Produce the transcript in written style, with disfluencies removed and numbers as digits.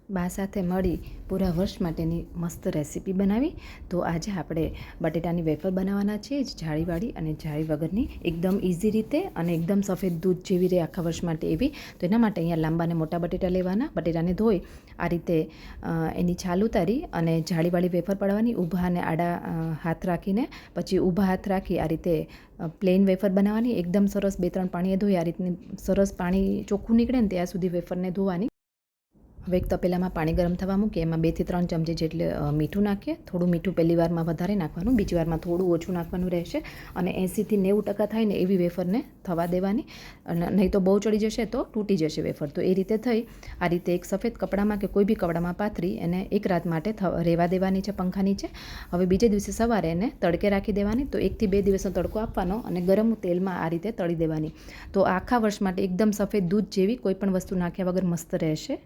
બા સાથે મળી પૂરા વર્ષ માટેની મસ્ત રેસીપી બનાવી. તો આજે આપણે બટેટાની વેફર બનાવવાના છીએ, જાળીવાળી અને જાળી વગરની, એકદમ ઇઝી રીતે અને એકદમ સફેદ દૂધ જેવી રહે આખા વર્ષ માટે એવી. તો એના માટે અહીંયા લાંબા અને મોટા બટેટા લેવાના. બટેટાને ધોઈ આ રીતે એની છાલ ઉતારી અને જાળીવાળી વેફર પાડવાની, ઊભા અને આડા હાથ રાખીને. પછી ઊભા હાથ રાખી આ રીતે પ્લેન વેફર બનાવવાની, એકદમ સરસ 2-3 પાણીએ ધોઈ આ રીતની સરસ પાણી ચોખ્ખું નીકળે ને ત્યાં સુધી વેફરને ધોવાની. હવે એક તપેલામાં પાણી ગરમ થવા મૂકીએ, એમાં 2 થી 3 ચમચી જેટલું મીઠું નાખીએ. થોડું મીઠું પહેલી વારમાં વધારે નાખવાનું, બીજી વારમાં થોડું ઓછું નાખવાનું રહેશે. અને 80 થી 90% થાય ને એવી વેફરને થવા દેવાની, અને નહીં તો બહુ ચડી જશે તો તૂટી જશે વેફર. તો એ રીતે થઈ આ રીતે એક સફેદ કપડામાં કે કોઈ બી કપડામાં પાથરી એને એક રાત માટે રહેવા દેવાની છે પંખા નીચે. હવે બીજે દિવસે સવારે એને તડકે રાખી દેવાની. તો 1 થી 2 દિવસનો તડકો આપવાનો અને ગરમ તેલમાં આ રીતે તળી દેવાની. તો આખા વર્ષ માટે એકદમ સફેદ દૂધ જેવી કોઈ પણ વસ્તુ નાખ્યા વગર મસ્ત રહેશે.